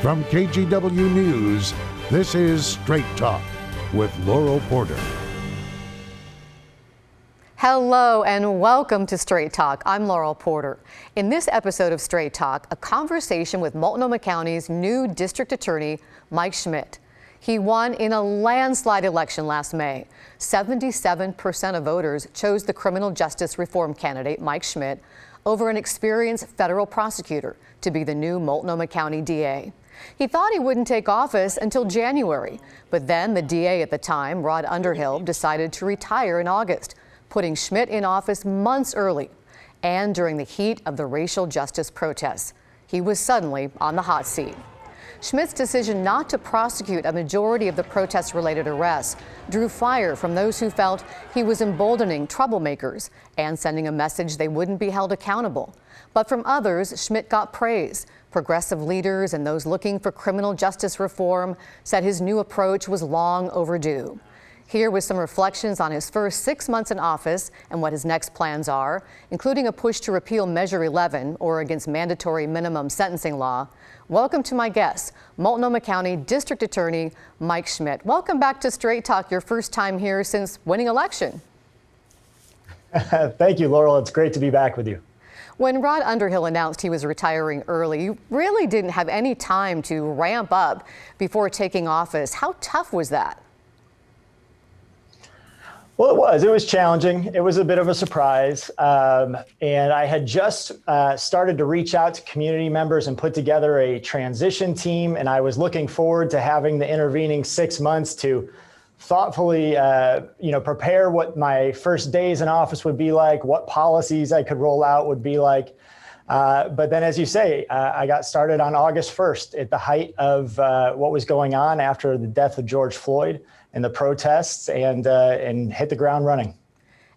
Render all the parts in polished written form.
From KGW News, this is Straight Talk with Laurel Porter. Hello and welcome to Straight Talk. I'm Laurel Porter. In this episode of Straight Talk, a conversation with Multnomah County's new district attorney, Mike Schmidt. He won in a landslide election last May. 77% of voters chose the criminal justice reform candidate, Mike Schmidt, over an experienced federal prosecutor to be the new Multnomah County DA. He thought he wouldn't take office until January, but then the DA at the time, Rod Underhill, decided to retire in August, putting Schmidt in office months early and during the heat of the racial justice protests. He was suddenly on the hot seat. Schmidt's decision not to prosecute a majority of the protest-related arrests drew fire from those who felt he was emboldening troublemakers and sending a message they wouldn't be held accountable. But from others, Schmidt got praise. Progressive leaders and those looking for criminal justice reform said his new approach was long overdue. Here with some reflections on his first 6 months in office and what his next plans are, including a push to repeal Measure 11, Oregon's mandatory minimum sentencing law. Welcome to my guest, Multnomah County District Attorney Mike Schmidt. Welcome back to Straight Talk, your first time here since winning election. Thank you, Laurel. It's great to be back with you. When Rod Underhill announced he was retiring early, you really didn't have any time to ramp up before taking office. How tough was that? Well, it was challenging. It was a bit of a surprise. And I had just started to reach out to community members and put together a transition team. And I was looking forward to having the intervening 6 months to thoughtfully, prepare what my first days in office would be like, what policies I could roll out would be like. But then, as you say, I got started on August 1st at the height of what was going on after the death of George Floyd and the protests, and hit the ground running.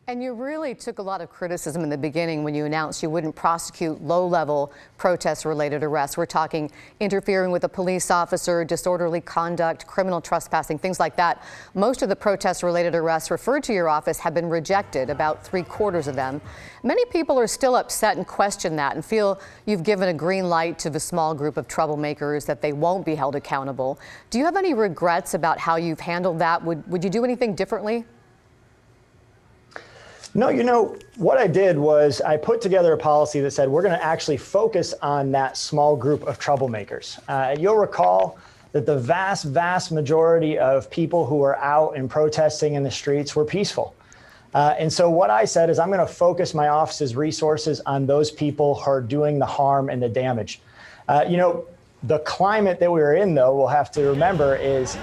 And you really took a lot of criticism in the beginning when you announced you wouldn't prosecute low-level protest-related arrests. We're talking interfering with a police officer, disorderly conduct, criminal trespassing, things like that. Most of the protest-related arrests referred to your office have been rejected, about 3/4 of them. Many people are still upset and question that and feel you've given a green light to the small group of troublemakers that they won't be held accountable. Do you have any regrets about how you've handled that? Would you do anything differently? No, what I did was I put together a policy that said we're going to actually focus on that small group of troublemakers. You'll recall that the vast majority of people who were out and protesting in the streets were peaceful. And so what I said is I'm going to focus my office's resources on those people who are doing the harm and the damage. The climate that we're in, though, we'll have to remember is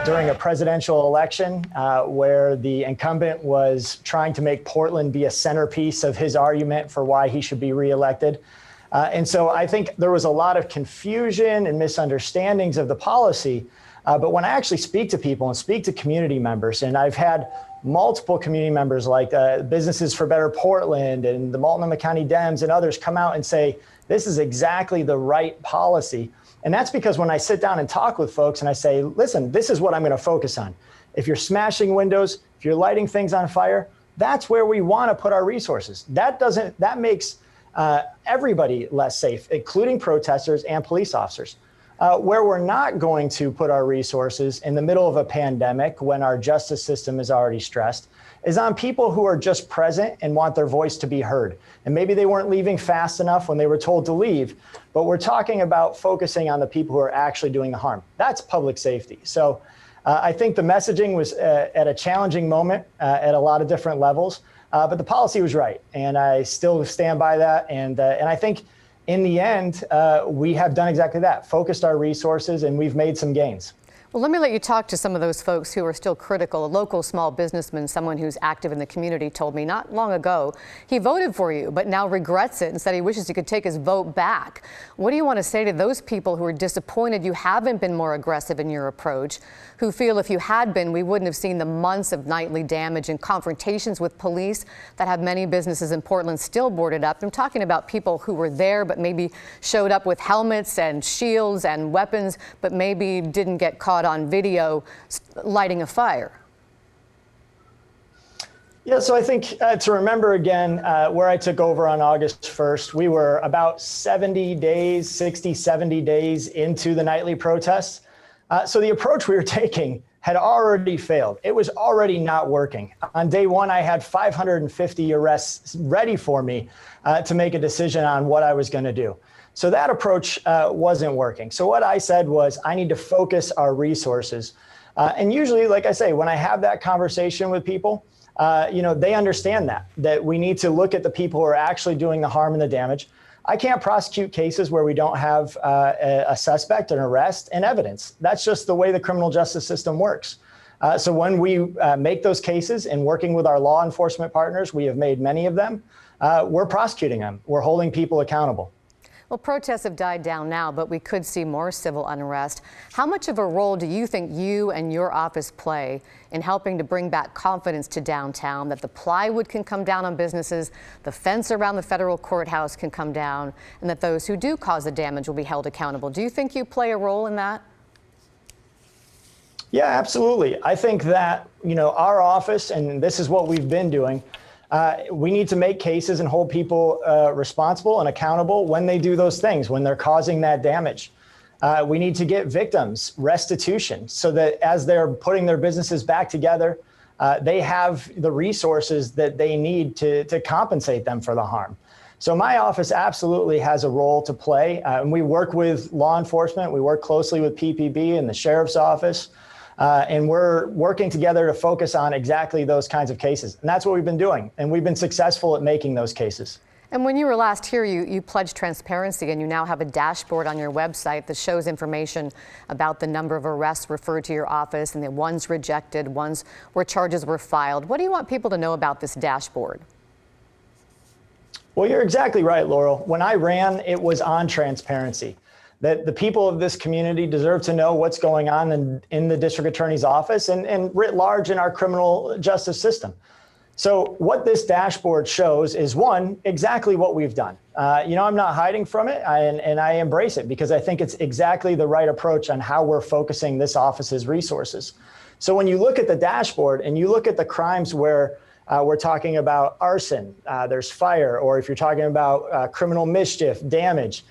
during a presidential election where the incumbent was trying to make Portland be a centerpiece of his argument for why he should be reelected. And so I think there was a lot of confusion and misunderstandings of the policy. But when I actually speak to people and speak to community members, and I've had multiple community members like Businesses for Better Portland and the Multnomah County Dems and others come out and say, this is exactly the right policy. And that's because when I sit down and talk with folks and I say, listen, this is what I'm going to focus on. If you're smashing windows, if you're lighting things on fire, that's where we want to put our resources. That makes everybody less safe, including protesters and police officers. Where we're not going to put our resources in the middle of a pandemic when our justice system is already stressed is on people who are just present and want their voice to be heard. And maybe they weren't leaving fast enough when they were told to leave, but we're talking about focusing on the people who are actually doing the harm. That's public safety. So I think the messaging was at a challenging moment at a lot of different levels, but the policy was right. And I still stand by that. And I think in the end, we have done exactly that, focused our resources, and we've made some gains. Well, let me let you talk to some of those folks who are still critical. A local small businessman, someone who's active in the community, told me not long ago he voted for you, but now regrets it and said he wishes he could take his vote back. What do you want to say to those people who are disappointed you haven't been more aggressive in your approach, who feel if you had been, we wouldn't have seen the months of nightly damage and confrontations with police that have many businesses in Portland still boarded up? I'm talking about people who were there but maybe showed up with helmets and shields and weapons, but maybe didn't get caught on video lighting a fire. Yeah, so I think to remember again, where I took over on August 1st, we were about 70 days, 60, 70 days into the nightly protests. So the approach we were taking had already failed. It was already not working. On day one, I had 550 arrests ready for me to make a decision on what I was going to do. So that approach wasn't working. So what I said was, I need to focus our resources. And usually, like I say, when I have that conversation with people, they understand that we need to look at the people who are actually doing the harm and the damage. I can't prosecute cases where we don't have a suspect, an arrest, and evidence. That's just the way the criminal justice system works. So when we make those cases and working with our law enforcement partners, we have made many of them, we're prosecuting them. We're holding people accountable. Well, protests have died down now, but we could see more civil unrest. How much of a role do you think you and your office play in helping to bring back confidence to downtown, that the plywood can come down on businesses, the fence around the federal courthouse can come down, and that those who do cause the damage will be held accountable? Do you think you play a role in that? Yeah, absolutely. I think that, our office, and this is what we've been doing, we need to make cases and hold people responsible and accountable when they do those things, when they're causing that damage. We need to get victims restitution so that as they're putting their businesses back together, they have the resources that they need to compensate them for the harm. So my office absolutely has a role to play. And we work with law enforcement. We work closely with PPB and the sheriff's office. And we're working together to focus on exactly those kinds of cases. And that's what we've been doing. And we've been successful at making those cases. And when you were last here, you pledged transparency, and you now have a dashboard on your website that shows information about the number of arrests referred to your office and the ones rejected, ones where charges were filed. What do you want people to know about this dashboard? Well, you're exactly right, Laurel. When I ran, it was on transparency. That the people of this community deserve to know what's going on in the district attorney's office and writ large in our criminal justice system. So what this dashboard shows is, one, exactly what we've done. I'm not hiding from it, and I embrace it because I think it's exactly the right approach on how we're focusing this office's resources. So when you look at the dashboard and you look at the crimes where we're talking about arson, there's fire, or if you're talking about criminal mischief, damage,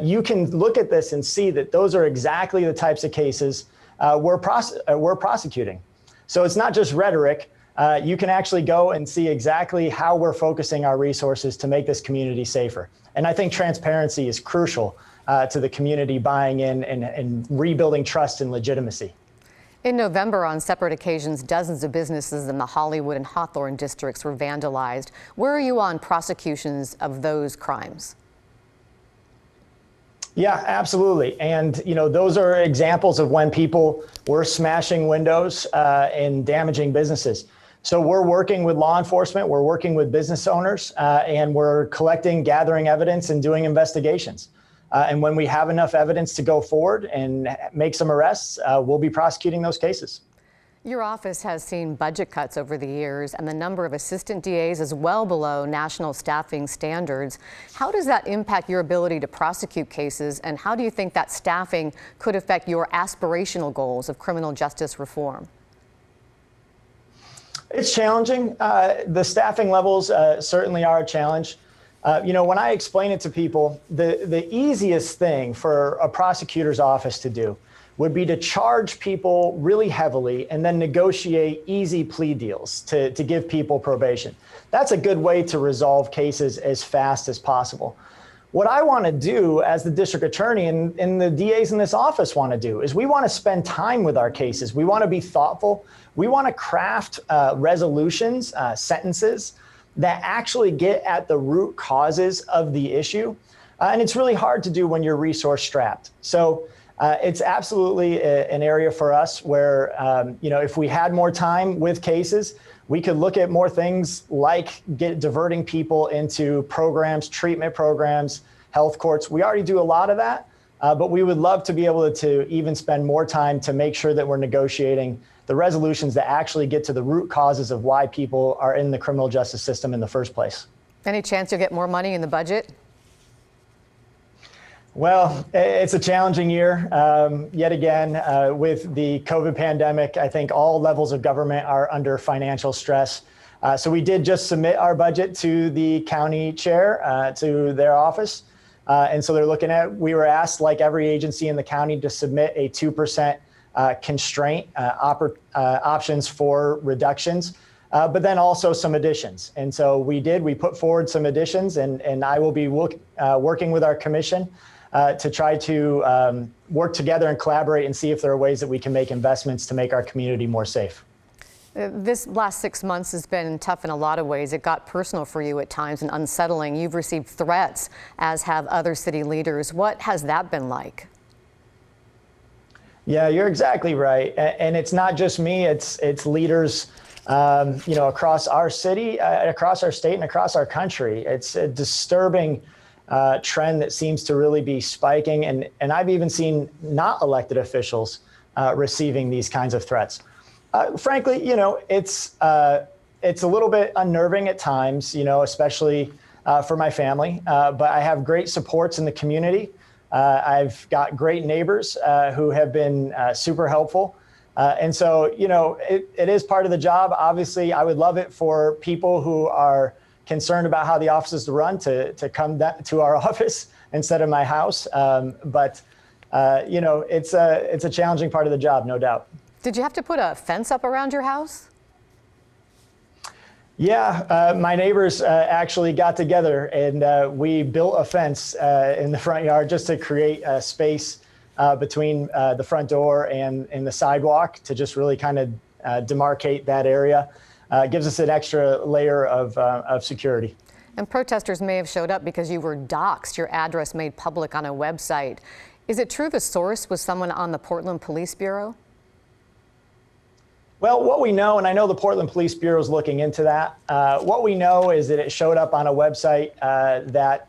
you can look at this and see that those are exactly the types of cases we're prosecuting. So it's not just rhetoric. You can actually go and see exactly how we're focusing our resources to make this community safer. And I think transparency is crucial to the community buying in and rebuilding trust and legitimacy. In November, on separate occasions, dozens of businesses in the Hollywood and Hawthorne districts were vandalized. Where are you on prosecutions of those crimes? Yeah, absolutely. And, those are examples of when people were smashing windows and damaging businesses. So we're working with law enforcement, we're working with business owners, and we're gathering evidence and doing investigations. And when we have enough evidence to go forward and make some arrests, we'll be prosecuting those cases. Your office has seen budget cuts over the years, and the number of assistant DAs is well below national staffing standards. How does that impact your ability to prosecute cases, and how do you think that staffing could affect your aspirational goals of criminal justice reform? It's challenging. The staffing levels certainly are a challenge. When I explain it to people, the easiest thing for a prosecutor's office to do would be to charge people really heavily and then negotiate easy plea deals to give people probation. That's a good way to resolve cases as fast as possible. What I want to do as the district attorney and the DAs in this office want to do is we want to spend time with our cases. We want to be thoughtful. We want to craft resolutions, sentences that actually get at the root causes of the issue. And it's really hard to do when you're resource strapped. So it's absolutely an area for us where, if we had more time with cases, we could look at more things like diverting people into programs, treatment programs, health courts. We already do a lot of that, but we would love to be able to even spend more time to make sure that we're negotiating the resolutions that actually get to the root causes of why people are in the criminal justice system in the first place. Any chance you'll get more money in the budget? Well, it's a challenging year. Yet again, with the COVID pandemic, I think all levels of government are under financial stress. So we did just submit our budget to the county chair, to their office. And so they're looking at, we were asked, like every agency in the county, to submit a 2% constraint, options for reductions, but then also some additions. And so we put forward some additions, and I will be working with our commission to try to work together and collaborate and see if there are ways that we can make investments to make our community more safe. This last 6 months has been tough in a lot of ways. It got personal for you at times and unsettling. You've received threats, as have other city leaders. What has that been like? Yeah, you're exactly right. And it's not just me, it's leaders across our city, across our state, and across our country. It's a disturbing trend that seems to really be spiking. And I've even seen not elected officials receiving these kinds of threats. Frankly, it's a little bit unnerving at times, especially for my family. But I have great supports in the community. I've got great neighbors who have been super helpful. And so, it is part of the job. Obviously, I would love it for people who are concerned about how the office is run to come to our office instead of my house. But it's a challenging part of the job, no doubt. Did you have to put a fence up around your house? Yeah, my neighbors actually got together and we built a fence in the front yard just to create a space between the front door and the sidewalk to just really kind of demarcate that area. It gives us an extra layer of security. And protesters may have showed up because you were doxxed, your address made public on a website. Is it true the source was someone on the Portland Police Bureau? Well, what we know, and I know the Portland Police Bureau is looking into that, what we know is that it showed up on a website that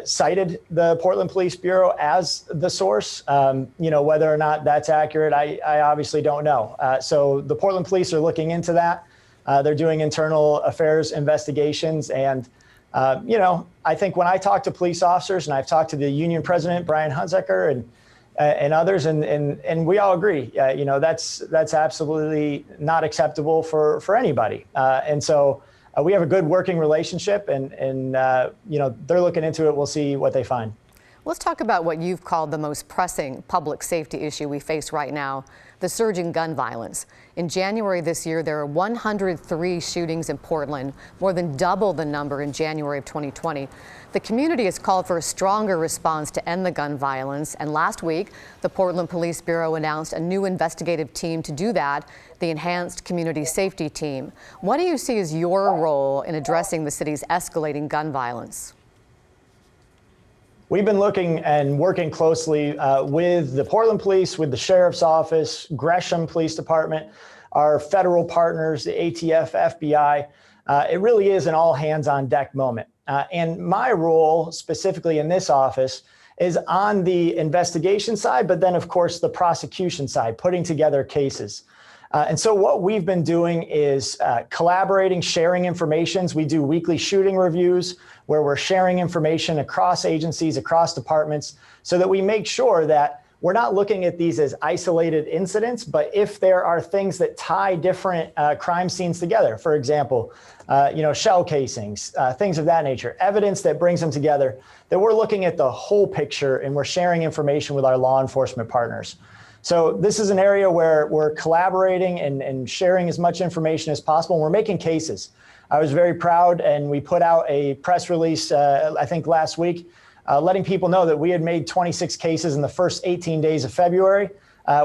cited the Portland Police Bureau as the source. Whether or not that's accurate, I obviously don't know. So the Portland Police are looking into that. They're doing internal affairs investigations. And, I think when I talk to police officers, and I've talked to the union president, Brian Hunziker, and others, and we all agree, that's absolutely not acceptable for anybody. And so we have a good working relationship, and they're looking into it. We'll see what they find. Let's talk about what you've called the most pressing public safety issue we face right now, the surging gun violence. In January this year, there are 103 shootings in Portland, more than double the number in January of 2020. The community has called for a stronger response to end the gun violence, and last week, the Portland Police Bureau announced a new investigative team to do that, the Enhanced Community Safety Team. What do you see as your role in addressing the city's escalating gun violence? We've been looking and working closely with the Portland Police, with the Sheriff's Office, Gresham Police Department, our federal partners, the ATF, FBI. It really is an all hands on deck moment. And my role specifically in this office is on the investigation side, but then of course the prosecution side, putting together cases. And so what we've been doing is collaborating, sharing information. We do weekly shooting reviews where we're sharing information across agencies, across departments, so that we make sure that we're not looking at these as isolated incidents, but if there are things that tie different crime scenes together, for example, shell casings, things of that nature, evidence that brings them together, that we're looking at the whole picture and we're sharing information with our law enforcement partners. So this is an area where we're collaborating and sharing as much information as possible. And we're making cases. I was very proud, and we put out a press release, I think last week, letting people know that we had made 26 cases in the first 18 days of February.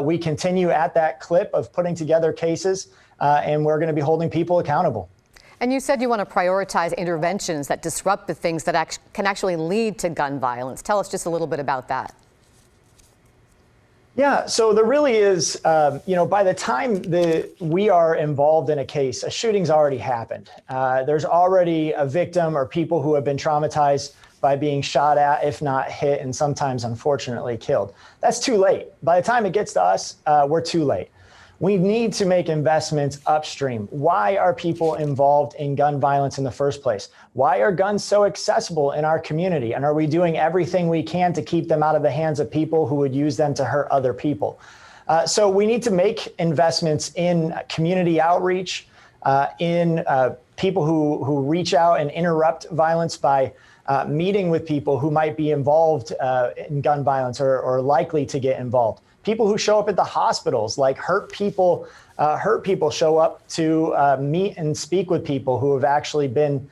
We continue at that clip of putting together cases, and we're going to be holding people accountable. And you said you want to prioritize interventions that disrupt the things that can actually lead to gun violence. Tell us just a little bit about that. Yeah, so there really is, by the time we are involved in a case, a shooting's already happened. There's already a victim or people who have been traumatized by being shot at, if not hit, and sometimes unfortunately killed. That's too late. By the time it gets to us, we're too late. We need to make investments upstream. Why are people involved in gun violence in the first place? Why are guns so accessible in our community? And are we doing everything we can to keep them out of the hands of people who would use them to hurt other people? So we need to make investments in community outreach, in people who reach out and interrupt violence by meeting with people who might be involved in gun violence or likely to get involved. People who show up at the hospitals, like hurt people show up to meet and speak with people who have actually been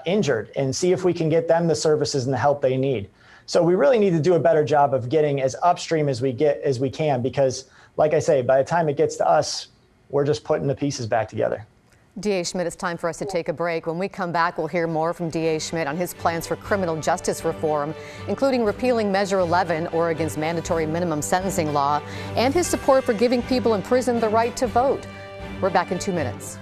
injured and see if we can get them the services and the help they need. So we really need to do a better job of getting as upstream as we can, because like I say, by the time it gets to us, we're just putting the pieces back together. DA Schmidt, it's time for us to take a break. When we come back, we'll hear more from DA Schmidt on his plans for criminal justice reform, including repealing Measure 11, Oregon's mandatory minimum sentencing law, and his support for giving people in prison the right to vote. We're back in 2 minutes.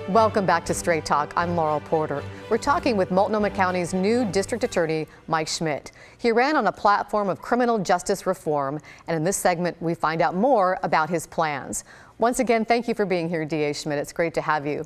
Welcome back to Straight Talk. I'm Laurel Porter. We're talking with Multnomah County's new district attorney, Mike Schmidt. He ran on a platform of criminal justice reform, and in this segment, we find out more about his plans. Once again, thank you for being here, DA Schmidt. It's great to have you.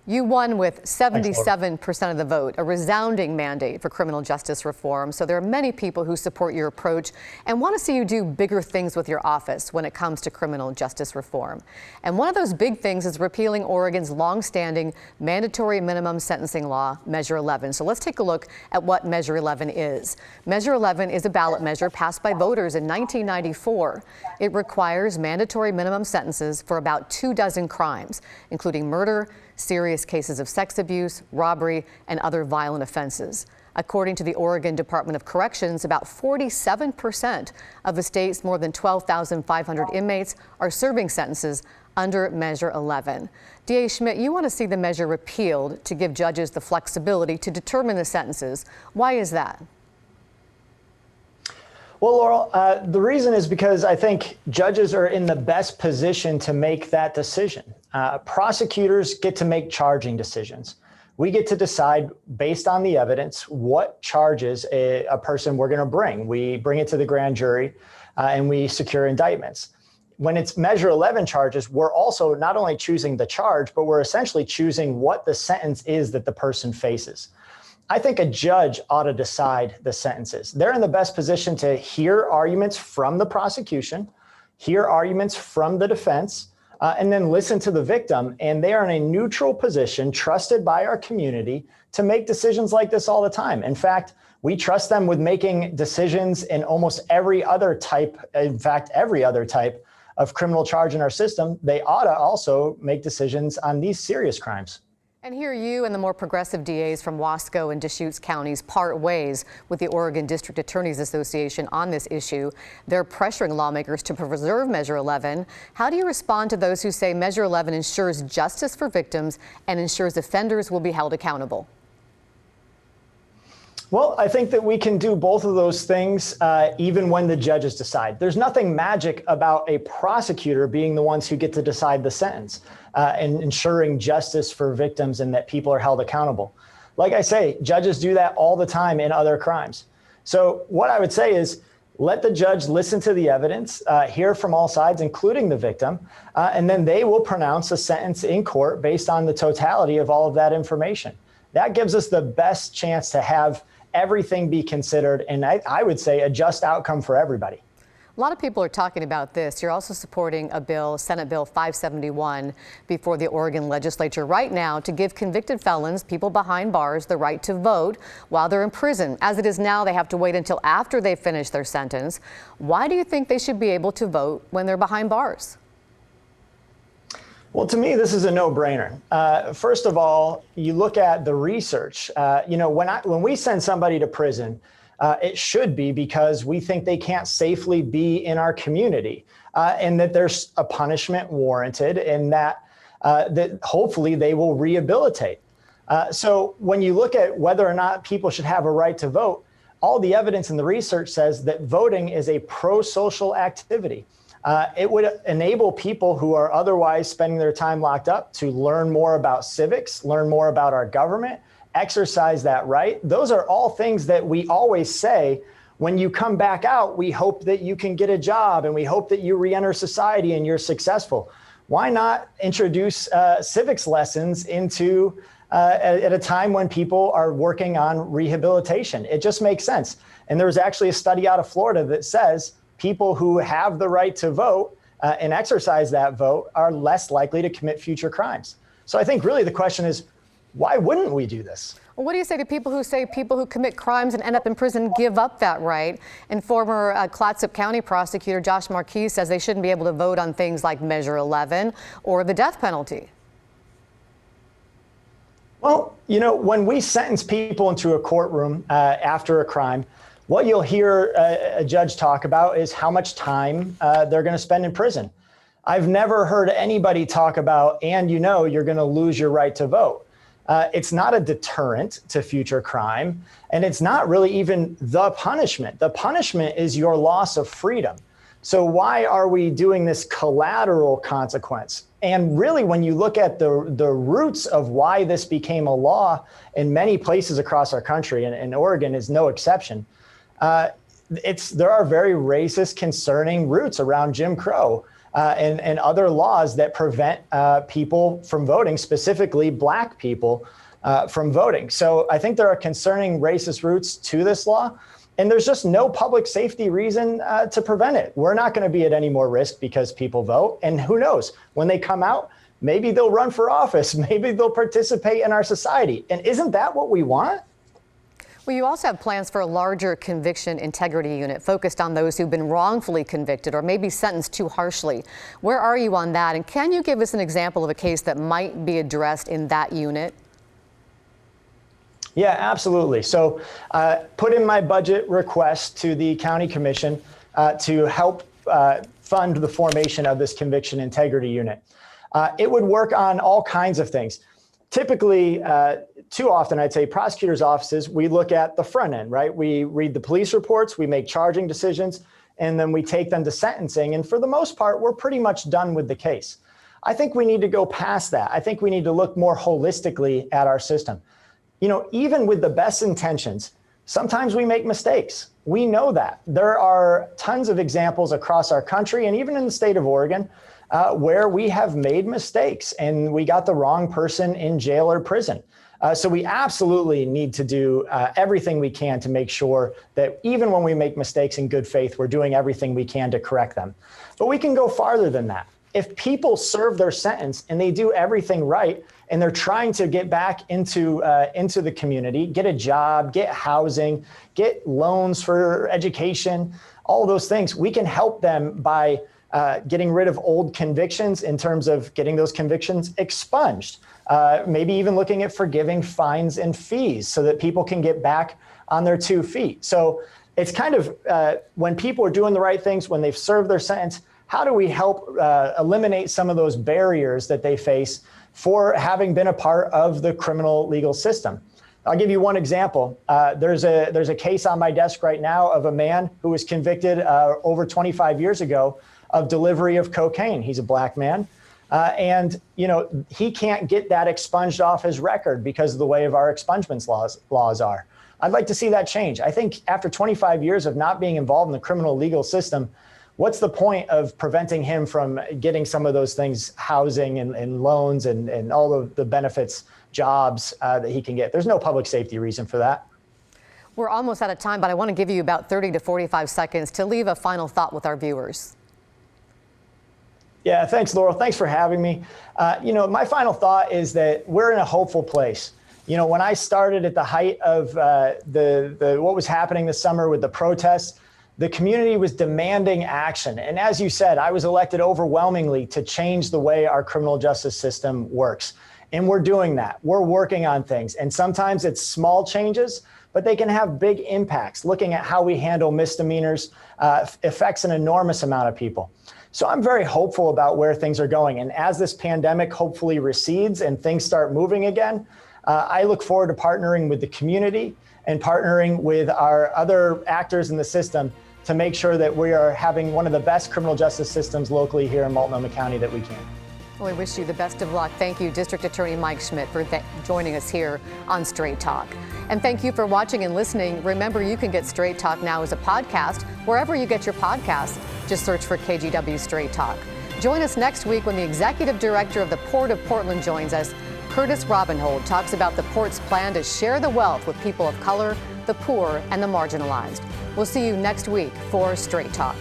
You won with 77% of the vote, a resounding mandate for criminal justice reform. So there are many people who support your approach and want to see you do bigger things with your office when it comes to criminal justice reform. And one of those big things is repealing Oregon's longstanding mandatory minimum sentencing law, Measure 11. So let's take a look at what Measure 11 is. Measure 11 is a ballot measure passed by voters in 1994. It requires mandatory minimum sentences for about 24 crimes, including murder, serious cases of sex abuse, robbery, and other violent offenses. According to the Oregon Department of Corrections, about 47% of the state's more than 12,500 inmates are serving sentences under Measure 11. DA Schmidt, you want to see the measure repealed to give judges the flexibility to determine the sentences. Why is that? Well, Laurel, the reason is because I think judges are in the best position to make that decision. Prosecutors get to make charging decisions. We get to decide based on the evidence what charges a person we're going to bring. We bring it to the grand jury and we secure indictments. When it's Measure 11 charges, we're also not only choosing the charge, but we're essentially choosing what the sentence is that the person faces. I think a judge ought to decide the sentences. They're in the best position to hear arguments from the prosecution, hear arguments from the defense, and then listen to the victim. And they are in a neutral position, trusted by our community, to make decisions like this all the time. In fact, we trust them with making decisions in almost every other type, in fact, every other type of criminal charge in our system. They ought to also make decisions on these serious crimes. And here you and the more progressive DAs from Wasco and Deschutes counties part ways with the Oregon District Attorneys Association on this issue. They're pressuring lawmakers to preserve Measure 11. How do you respond to those who say Measure 11 ensures justice for victims and ensures offenders will be held accountable? Well, I think that we can do both of those things even when the judges decide. There's nothing magic about a prosecutor being the ones who get to decide the sentence and ensuring justice for victims and that people are held accountable. Like I say, judges do that all the time in other crimes. So what I would say is let the judge listen to the evidence, hear from all sides, including the victim, and then they will pronounce a sentence in court based on the totality of all of that information. That gives us the best chance to have everything be considered, and I would say a just outcome for everybody. A lot of people are talking about this. You're also supporting a bill, Senate Bill 571, before the Oregon legislature right now to give convicted felons, people behind bars, the right to vote while they're in prison. As it is now, they have to wait until after they finish their sentence. Why do you think they should be able to vote when they're behind bars? Well, to me, this is a no-brainer. First of all, you look at the research. When we send somebody to prison, it should be because we think they can't safely be in our community and that there's a punishment warranted and that hopefully they will rehabilitate. So when you look at whether or not people should have a right to vote, all the evidence in the research says that voting is a pro-social activity. It would enable people who are otherwise spending their time locked up to learn more about civics, learn more about our government, exercise that right. Those are all things that we always say when you come back out, we hope that you can get a job and we hope that you re-enter society and you're successful. Why not introduce civics lessons into at a time when people are working on rehabilitation? It just makes sense. And there was actually a study out of Florida that says people who have the right to vote and exercise that vote are less likely to commit future crimes. So I think really the question is, why wouldn't we do this? Well, what do you say to people who commit crimes and end up in prison give up that right? And former Clatsop County prosecutor Josh Marquis says they shouldn't be able to vote on things like Measure 11 or the death penalty. Well, when we sentence people into a courtroom after a crime, what you'll hear a judge talk about is how much time they're going to spend in prison. I've never heard anybody talk about, and you're going to lose your right to vote. It's not a deterrent to future crime, and it's not really even the punishment. The punishment is your loss of freedom. So why are we doing this collateral consequence? And really, when you look at the roots of why this became a law in many places across our country, and Oregon is no exception, there are very racist, concerning roots around Jim Crow and other laws that prevent people from voting, specifically Black people from voting. So I think there are concerning racist roots to this law, and there's just no public safety reason to prevent it. We're not going to be at any more risk because people vote. And who knows, when they come out, maybe they'll run for office, maybe they'll participate in our society. And isn't that what we want? Well, you also have plans for a larger conviction integrity unit focused on those who've been wrongfully convicted or maybe sentenced too harshly. Where are you on that? And can you give us an example of a case that might be addressed in that unit? Yeah, absolutely. So put in my budget request to the county commission to help fund the formation of this conviction integrity unit. It would work on all kinds of things. Typically, too often, I'd say prosecutors' offices, we look at the front end, right? We read the police reports, we make charging decisions, and then we take them to sentencing. And for the most part, we're pretty much done with the case. I think we need to go past that. I think we need to look more holistically at our system. Even with the best intentions, sometimes we make mistakes. We know that. There are tons of examples across our country and even in the state of Oregon where we have made mistakes and we got the wrong person in jail or prison. So we absolutely need to do everything we can to make sure that even when we make mistakes in good faith, we're doing everything we can to correct them. But we can go farther than that. If people serve their sentence and they do everything right, and they're trying to get back into the community, get a job, get housing, get loans for education, all those things, we can help them by getting rid of old convictions in terms of getting those convictions expunged. Maybe even looking at forgiving fines and fees so that people can get back on their 2 feet. So it's kind of when people are doing the right things, when they've served their sentence, how do we help eliminate some of those barriers that they face for having been a part of the criminal legal system? I'll give you one example. There's a case on my desk right now of a man who was convicted over 25 years ago of delivery of cocaine. He's a Black man. And he can't get that expunged off his record because of the way of our expungements laws are. I'd like to see that change. I think after 25 years of not being involved in the criminal legal system, what's the point of preventing him from getting some of those things, housing and loans and all of the benefits, jobs that he can get? There's no public safety reason for that. We're almost out of time, but I want to give you about 30 to 45 seconds to leave a final thought with our viewers. Yeah, thanks, Laurel. Thanks for having me. My final thought is that we're in a hopeful place. When I started at the height of what was happening this summer with the protests, the community was demanding action. And as you said, I was elected overwhelmingly to change the way our criminal justice system works. And we're doing that. We're working on things. And sometimes it's small changes, but they can have big impacts. Looking at how we handle misdemeanors affects an enormous amount of people. So I'm very hopeful about where things are going. And as this pandemic hopefully recedes and things start moving again, I look forward to partnering with the community and partnering with our other actors in the system to make sure that we are having one of the best criminal justice systems locally here in Multnomah County that we can. Well, we wish you the best of luck. Thank you, District Attorney Mike Schmidt, for joining us here on Straight Talk. And thank you for watching and listening. Remember, you can get Straight Talk now as a podcast wherever you get your podcasts. Just search for KGW Straight Talk. Join us next week when the Executive Director of the Port of Portland joins us. Curtis Robinhold talks about the Port's plan to share the wealth with people of color, the poor, and the marginalized. We'll see you next week for Straight Talk.